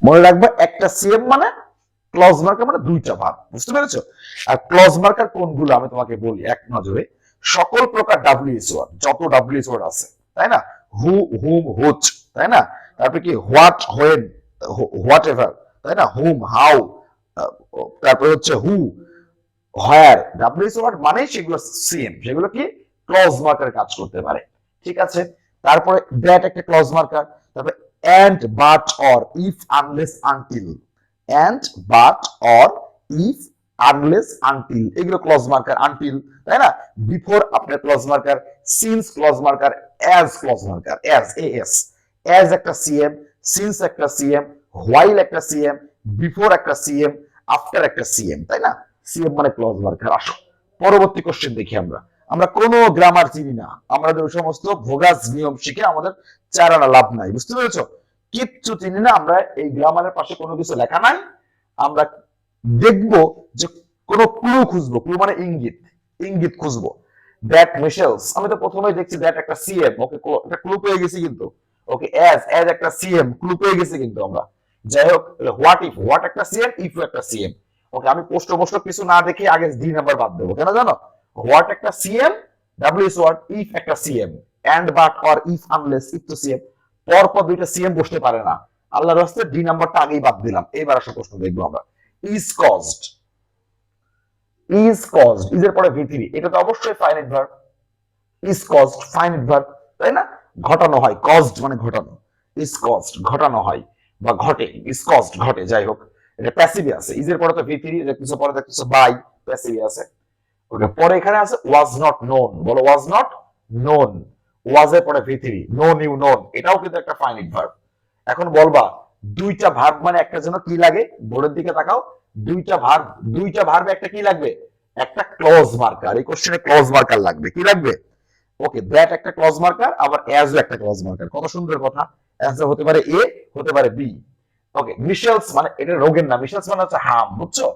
মনে রাখবে একটা সিএম মানে ক্লজ মার্কার মানে দুইটা ভার্ব, বুঝতে পেরেছো? আর ক্লজ মার্কার কোনগুলো আমি তোমাকে বলি এক নজরে। সকল প্রকার ডাব্লিউএস ওয়ার্ড, যত ডাব্লিউএস ওয়ার্ড আছে, তাই না? হু, হুম, হুচ, তাই না? তারপরে কি হোয়াট, হোয়েন, হোয়াট এভার, তাই না? হুম, হাউ, তারপরে হচ্ছে হু, হোয়ার, ডাব্লিউএস ওয়ার্ড মানে সেগুলো সিএম, সেগুলো কি ক্লজ মার্কার কাজ করতে পারে, ঠিক আছে? তারপরে দ্যাট একটা ক্লজ মার্কার, তারপরে and but or if unless until, and but or if unless until এগুলো ক্লজ মার্কার, until, তাই না? বিফোর আপনার clause marker, since clause marker, as clause marker, as একটা সিএম, সিন্স একটা সিএম, while একটা CM, before একটা CM, after একটা CM, তাই না? সিএম মানে ক্লজ মার্কার। আসো পরবর্তী কোশ্চেন দেখি। আমরা কোনো গ্রামার চিনি না, আমাদের ওই সমস্ত ভোগাস নিয়ম শিখে আমাদের চারানা লাভ নাই, বুঝতে পেরেছো? কিচ্ছু চিনি না আমরা, এই গ্রামারের পাশে কোনো কিছু লেখা নাই। আমরা দেখবো যে কোনো ক্লু খুঁজবো, ক্লু মানে ইঙ্গিত, ইঙ্গিত খুঁজবো। দ্যাট মিশেলস, আমি তো প্রথমেই দেখছি দ্যাট একটা সিএম, ওকে একটা ক্লু পেয়ে গেছি কিন্তু। ওকে অ্যাজ একটা সিএম, ক্লু পেয়ে গেছি কিন্তু আমরা। যাই হোক, হোয়াট ইফ, হোয়াট একটা সিএম, ইফ একটা সিএম। ওকে, আমি পোস্ট কিছু না দেখে আগে ডি নাম্বার বাদ দেবো, কেন জানো? হোয়াট একটা সিএম, ডাব্লিউএস ওয়ার্ড, ইফ একটা CM, and but or if unless, if তো সিএম, পরপর দুইটা সিএম বসতে পারে না। আল্লাহর রাস্তায় ডি নাম্বারটা আগেই বাদ দিলাম। এবার আসলে প্রশ্ন দেখবো আমরা। Is caused, is caused, is এর পরে ভি3, এটা তো অবশ্যই finite verb. Is caused finite verb, তাই না? ঘটানো হয়, কজড মানে ঘটানো, ইজ কজড ঘটানো হয় বা ঘটে, ইজ কজড ঘটে। যাই হোক, এটা প্যাসিভে আছে। ইজ এর পরে তো ভি3 দেখতেছো, পরে দেখতেছো বাই, প্যাসিভে আছে। ওকে, পরে এখানে আছে ওয়াজ নট নোন, বলো ওয়াজ নট নোন, ওয়াজ এর পরে ভি3, নো নিউ নোন, এটাও কিন্তু একটা ফাইনাইট ভার্ব। এখন বলবা দুইটা ভার্ব মানে একটা জন্য কি লাগে, বোর্ডের দিকে তাকাও, দুইটা ভার্বে একটা কি লাগবে, একটা ক্লজ মার্কার। এই কোশ্চেনে ক্লজ মার্কার লাগবে, কি লাগবে? ওকে, দ্যাট একটা ক্লজ মার্কার, আবার অ্যাজও একটা ক্লজ মার্কার। কত সুন্দর কথা। অ্যান্সার হতে পারে এ, হতে পারে বি। ওকে, মিশেলস মানে এটা রোগের নাম, মিশেলস মানে হচ্ছে হাম, বুঝছো?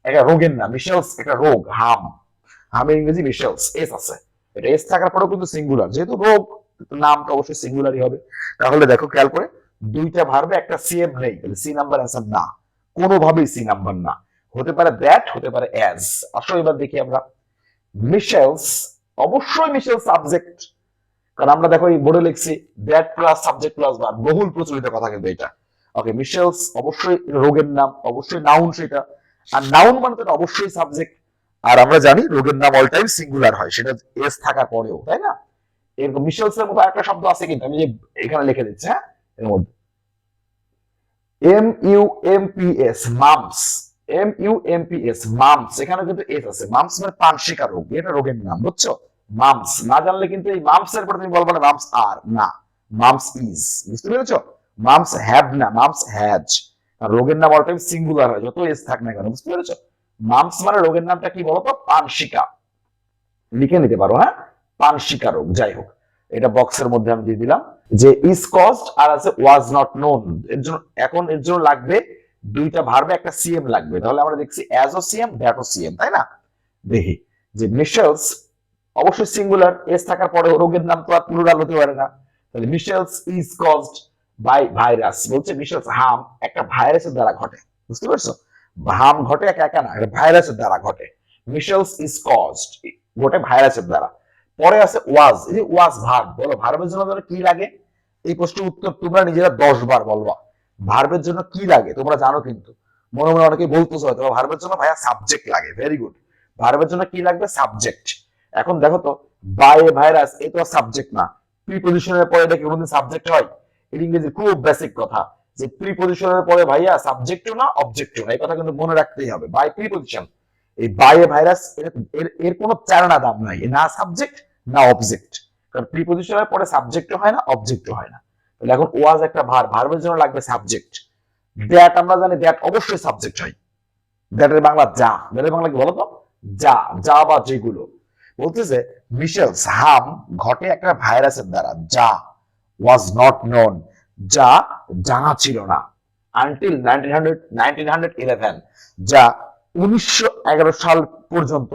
এটা রোগের নাম, মিশেলস একটা রোগ, হাম, হামের ইংরেজি মিশেলস, এস আছে। এটা এস থাকার পরেও কিন্তু সিঙ্গুলার, যেহেতু রোগ নামটা অবশ্যই সিঙ্গুলারই হবে। তাহলে দেখো খেয়াল করে, দুইটা ভার্বে একটা সিএম নেই, তাহলে সি নাম্বার অ্যান্সার না, কোনোভাবেই সি নাম্বার না। হতে পারে দ্যাট, হতে পারে অ্যাজ। আসলে এবার দেখি আমরা। মিশেলস, অবশ্যই মিশেল সাবজেক্ট, কারণ আমরা দেখো এই বোর্ডে লিখছি that plus subject plus verb, বহুল প্রচলিত কথা কিন্তু এটা। ওকে, মিশেলস অবশ্যই রোগের নাম, অবশ্যই নাউন সেটা, আর নাউন মানে তো অবশ্যই সাবজেক্ট। আর আমরা জানি রোগের নাম অল টাইম সিঙ্গুলার হয়, সেটা এস থাকার পরেও, তাই না? এরকম মিশেলস এর মতো একটা শব্দ আছে কিন্তু, আমি যে এখানে লিখে দিচ্ছি, হ্যাঁ, এর মধ্যে MUMPS, মামস, MUMPS মামস, এখানে কিন্তু এস আছে। মামস মানে পানশিকা রোগ, এটা রোগের নাম, বুঝছো? মামস না জানলে কিন্তু এই মামস এর পরে তুমি বলবো না মামস আর, না, মামস ইজ, বুঝতে পেরেছো? মামস হ্যাভ না, মামস হ্যাজ। রোগের নাম অল টাইম সিঙ্গুলার হয়, যত এস থাক না কেন, বুঝতে পেরেছো? মামস মানে রোগের নামটা কি বলতো? পানশিকা, লিখে নিতে পারো, হ্যাঁ, পানশিকা রোগ। যাই হোক, এটা বক্সের মধ্যে আমি দিয়ে দিলাম যে ইজ কজড আর আছে ওয়াজ নট নোন। এর জন্য এখন এর জন্য লাগবে দুইটা ভার্বে একটা সিএম লাগবে। তাহলে আমরা দেখছি অ্যাজ ও সিএম, দ্যাট ও সিএম, তাই না? দেখি যে মিশেলস অবশ্যই সিঙ্গুলার, এস থাকার পরে রোগের নাম তো আর প্লুরাল হতে পারে না। তাহলে মিশেলস ইজ কজড বাই ভাইরাস, বলছে মিশেলস হার্ম একটা ভাইরাসের দ্বারা ঘটে, বুঝতে পারছো? হার্ম ঘটে একা একা না, এটা ভাইরাসের দ্বারা ঘটে। মিশেলস ইজ কজড ঘটে ভাইরাসের দ্বারা। পরে আছে ওয়াজ, এই যে ওয়াজ ভার্ব, বলো ভার্বের জন্য কি লাগে? এই প্রশ্নের উত্তর তোমরা নিজেরা 10 বার বলবা। ভার্বের জন্য কি লাগে তোমরা জানো কিন্তু, মনে মনে অনেকে বলতেছো হয়তো ভার্বের জন্য ভাইয়া সাবজেক্ট লাগে। ভেরি গুড, ভার্বের জন্য কি লাগবে? সাবজেক্ট। এখন দেখো তো, বাই এ ভাইরাস, এ তো সাবজেক্ট না। প্রিপজিশনের পরে এটা কি কোনোদিন সাবজেক্ট হয়? এটা ইংরেজি খুব বেসিক কথা, যে প্রিপজিশনের পরে ভাইয়া সাবজেক্টও না অবজেক্টও না, এই কথা কিন্তু মনে রাখতেই হবে। বাই প্রিপজিশন, এই বাই এ ভাইরাস এর কোনো চারনা দাম নাই, না সাবজেক্ট না অবজেক্ট, কারণ প্রিপজিশনের পরে সাবজেক্টও হয় না অবজেক্টও হয় না। তাহলে এখন ওয়াজ একটা ভার্ব, ভার্বের জন্য লাগবে সাবজেক্ট। দ্যাট আমরা জানি দ্যাট অবশ্যই সাবজেক্ট হয়। দ্যাটের বাংলা যা, দ্যাটের বাংলা কি বলতো? যা, যা বা যেগুলো। বলতেছে মিশেলস হার্ম ঘটে একটা ভাইরাসের দ্বারা, যা ওয়াজ নট নোন, যা জানা ছিল না, আনটিল 1911, যা 1911 সাল পর্যন্ত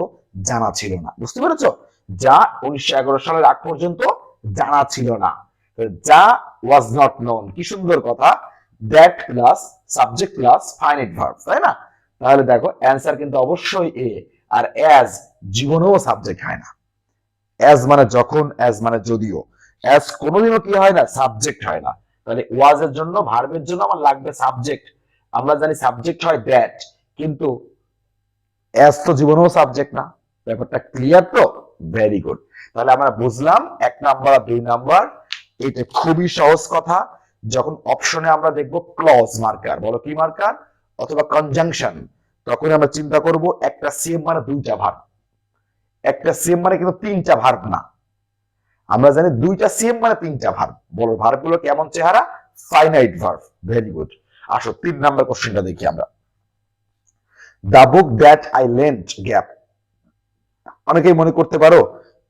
জানা ছিল না, বুঝতে পেরেছো? যা 1911 সালের আগ পর্যন্ত জানা ছিল না। যা ওয়াজ নট নোন, কি সুন্দর কথা, that plus subject plus finite verb, তাই না? তাহলে দেখো অ্যান্সার কিন্তু অবশ্যই এ। আর অ্যাজ জীবনেও সাবজেক্ট হয় না। অ্যাজ মানে যখন, অ্যাজ মানে যদিও, অ্যাজ কোনোদিনও কি হয় না, সাবজেক্ট হয় না। তাহলে ওয়াজ এর জন্য, ভার্বের জন্য আমার লাগবে সাবজেক্ট। আমরা জানি সাবজেক্ট হয় দ্যাট, কিন্তু অ্যাজ তো জীবনেও সাবজেক্ট না। ব্যাপারটা ক্লিয়ার তো? Very good. তাহলে আমরা বুঝলাম 1 নাম্বার আর 2 নাম্বার। এটা খুবই সহজ কথা। যখন অপশনে আমরা দেখব ক্লজ মার্কার, বলো কি মার্কার, অথবা কনজাংশন, তখন আমরা চিন্তা করব একটা সেম মানে দুইটা ভার্ব। একটা সেম মানে কিন্তু তিনটা ভার্ব না। আমরা জানি দুইটা সেম মানে তিনটা ভার্ব। বলো ভার্ব গুলো কেমন চেহারা? Finite verb. Very good. আসো 3 নাম্বার কোশ্চেনটা দেখি আমরা। The book that I lent gap. অনেকেই মনে করতে পারো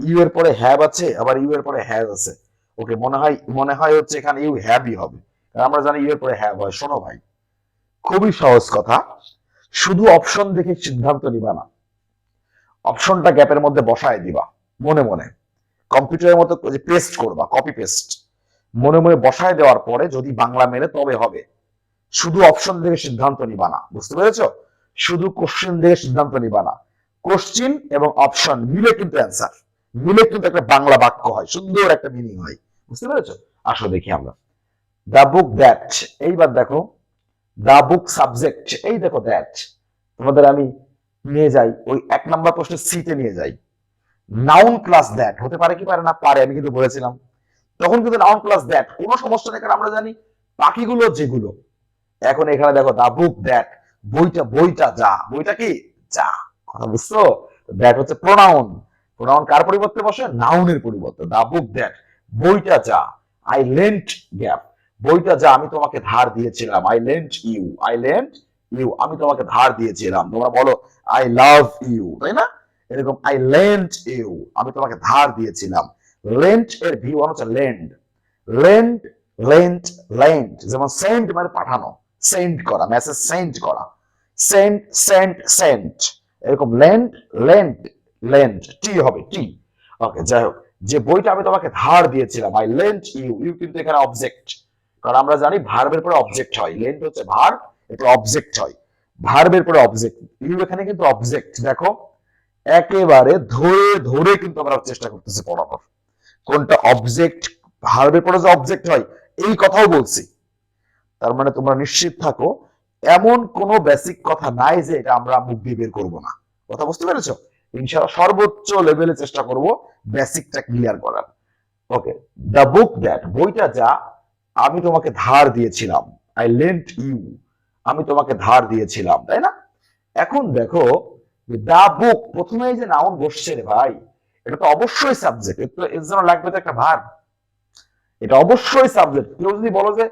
ইউ এর পরে হ্যাভ আছে, আবার ইউ এর পরে হ্যাজ আছে। ওকে, মনে হয় হচ্ছে এখানে ইউ হ্যাভই হবে, কারণ আমরা জানি ইউ এর পরে হ্যাভ হয়। শোনো ভাই, খুবই সহজ কথা। শুধু অপশন দেখে সিদ্ধান্ত নিবা না, অপশনটা গ্যাপের মধ্যে বসায় দিবা মনে মনে। কম্পিউটারের মতো পেস্ট করবা, কপি পেস্ট মনে মনে বসায় দেওয়ার পরে যদি বাংলা মেলে তবে হবে। শুধু অপশন দেখে সিদ্ধান্ত নিবা না, বুঝতে পেরেছো? শুধু কোশ্চেন দেখে সিদ্ধান্ত নিবা না। কোশ্চিন এবং অপশন মিলে কিন্তু অ্যান্সার, মিলে কিন্তু একটা বাংলা বাক্য হয়, সুন্দর একটা মিনিং হয়। বুঝতে পেরেছো? আসো দেখি আমরা। দ্য বুক দ্যাট, এইবার দেখো দ্য বুক সাবজেক্ট, এই দেখো দ্যাট। তোমাদের আমি নিয়ে যাই ওই 1 নাম্বার প্রশ্নের সিটে নিয়ে যাই। নাউন প্লাস দ্যাট হতে পারে কি পারে না? পারে, আমি কিন্তু বলেছিলাম। তখন কিন্তু নাউন প্লাস দ্যাট কোনো সমস্যা নেই, কারণ আমরা জানি বাকিগুলো যেগুলো। এখন এখানে দেখো দা বুক দ্যাট, বইটা, বইটা যা, বইটা কি যা, কথা বুঝছো? দ্যাট হচ্ছে প্রোনাউন। প্রোনাউন কার পরিবর্তে বসে? নাউনের পরিবর্তে। দা বুক দ্যাট, বইটা যা। আই লেন্ট গ্যাপ, বইটা যা আমি তোমাকে ধার দিয়েছিলাম। I lent you, I lent you, আমি তোমাকে ধার দিয়েছিলাম। তোমরা বলো আই লাভ ইউ, তাই না? এরকম আই লেন্ট ইউ, আমি তোমাকে ধার দিয়েছিলাম। লেন্ট এর ভি ওয়ান হচ্ছে লেন্ড। লেন্ড, লেন্ট, লেন্ট, যেমন সেন্ড মানে পাঠানো, সেন্ড করা, মেসেজ সেন্ড করা। সেন্ড, সেন্ড, সেন্ট, এরকম লেন্ড, লেন্ট, লেন্ট, টি হবে, টি। ওকে, যাই হোক, যে বইটা আমি তোমাকে ধার দিয়েছিলাম, আই লেন্ট ইউ, ইউ কিন্তু এখানে অবজেক্ট, কারণ আমরা জানি ভার্বের পরে অবজেক্ট হয়। লেন্ট হচ্ছে ভার্ব, এটা অবজেক্ট হয়। ভার্বের পরে অবজেক্ট, ইউ এখানে কিন্তু অবজেক্ট। দেখো একেবারে ধরে ধরে কিন্তু আমরা চেষ্টা করতেছি পড়ানোর, কোনটা অবজেক্ট, ভার্বের পরে যে অবজেক্ট হয় এই কথাও বলছি। তার মানে তোমরা নিশ্চিত থাকো এমন কোনো বেসিক কথা নাই যে এটা আমরা মুখ দিয়ে বের করবো না। কথা বুঝতে পেরেছো? ইনশাআল্লাহ সর্বোচ্চ লেভেলে চেষ্টা করব বেসিকটা ক্লিয়ার করার। ওকে, দ্য বুক দ্যাট, বইটা যা আমি তোমাকে ধার দিয়েছিলাম। আই লেন্ট ইউ, আমি তোমাকে ধার দিয়েছিলাম, তাই না? এখন দেখো দা বুক, প্রথমে যে নাউন বসছে রে ভাই, এটা তো অবশ্যই সাবজেক্ট, এর জন্য লাগবে তো একটা ভার্ব। এটা অবশ্যই সাবজেক্ট। কেউ যদি বলো যে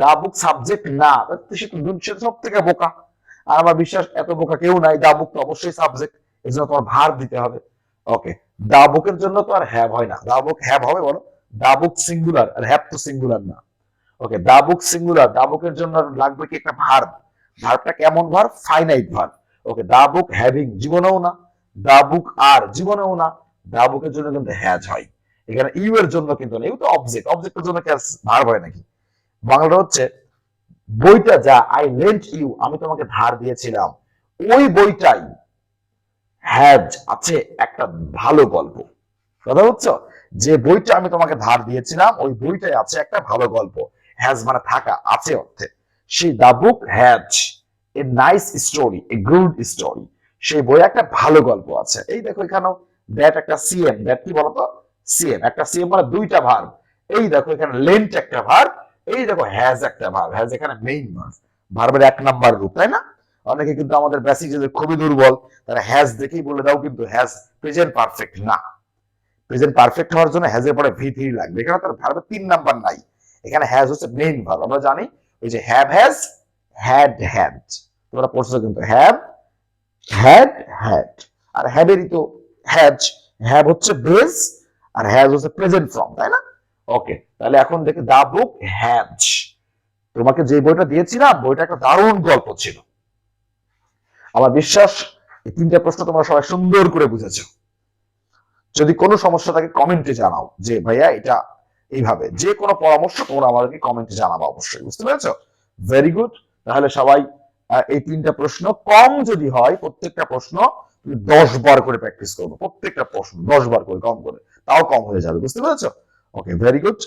দা বুক সাবজেক্ট না, সে সব থেকে বোকা। আর আমার বিশ্বাস এত বোকা কেউ নাই। দা বুক তো অবশ্যই সাবজেক্ট, এর জন্য তোমার ভার্ব দিতে হবে। ওকে, দা বুকের জন্য তো আর হ্যাভ হয় না। দা বুক হ্যাভ হবে বলো? দা বুক সিঙ্গুলার, আর হ্যাভ তো সিঙ্গুলার না। ওকে, দা বুক সিঙ্গুলার, দা বুকের জন্য লাগবে কি একটা ভার্ব। ভার্বটা কেমন verb? Finite verb. Okay, the book having, জীবনেও না। দা বুক আর, জীবনেও না। দা বুকের জন্য কিন্তু হ্যাজ হয়। এখানে ইউ এর জন্য কিন্তু না, ইউ তো অবজেক্ট, অবজেক্টের জন্য কি ভার্ব হয় নাকি? বাংলাটা হচ্ছে বইটা যা, আই লেন্ট ইউ, আমি তোমাকে ধার দিয়েছিলাম। ওই বইটাই হ্যাজ আছে একটা ভালো গল্প। কথা বুঝছো? যে বইটা আমি তোমাকে ধার দিয়েছিলাম ওই বইটাই আছে একটা ভালো গল্প। হ্যাজ মানে থাকা, আছে অর্থে। সেই the book has a nice story, a good story, সেই বই একটা ভালো গল্প আছে। এই দেখো এখানেও দ্যাট একটা সিএম, দ্যাট কি বলতো? সিএম, একটা সিএম মানে দুইটা ভার্ব। এই দেখো এখানে লেন্ট একটা ভার্ব, এই দেখো হ্যাজ একটা ভার্ব। হ্যাজ এখানে মেইন ভার্ব, ভার্বের 1 নাম্বার রূপ, তাই না? অনেকে কিন্তু আমাদের বেসিক যদি খুবই দুর্বল, তারা হ্যাজ দেখেই বলে দাও কিন্তু হ্যাজ প্রেজেন্ট পারফেক্ট না। প্রেজেন্ট পারফেক্ট হওয়ার জন্য হ্যাজের পরে ভি থ্রি লাগবে। এখানে তার ভার্বের 3 নাম্বার নাই, এখানে হ্যাজ হচ্ছে মেইন ভার্ব। আমরা জানি ওই যে হ্যাভ হ্যাজ, হ্যাড হ্যাড, তোমরা পড়ছো কিন্তু হ্যাভ হ্যাড হ্যাড। আর হ্যাভেরই তো হ্যাজ, হ্যাভ হচ্ছে বেস আর হ্যাজ হচ্ছে প্রেজেন্ট ফর্ম, তাই না? ওকে, তাহলে এখন দেখে দা বুক হ্যাজ, তোমাকে যে বইটা দিয়েছিলাম বইটা একটা দারুণ গল্প ছিল। আমার বিশ্বাস এই 3টা প্রশ্ন তোমরা সবাই সুন্দর করে বুঝেছো। যদি কোনো সমস্যা থাকে কমেন্টে জানাও যে ভাইয়া এটা এইভাবে, যে কোনো পরামর্শ তোমরা আমাদেরকে কমেন্টে জানাবো অবশ্যই। বুঝতে পেরেছো? Very good. তাহলে সবাই এই 3টা প্রশ্ন কম যদি হয় প্রত্যেকটা প্রশ্ন 10 বার করে প্র্যাকটিস করবো, প্রত্যেকটা প্রশ্ন 10 বার করে কম করে, তাও কম হয়ে যাবে, বুঝতে পেরেছো? ওকে, ভেরি গুড।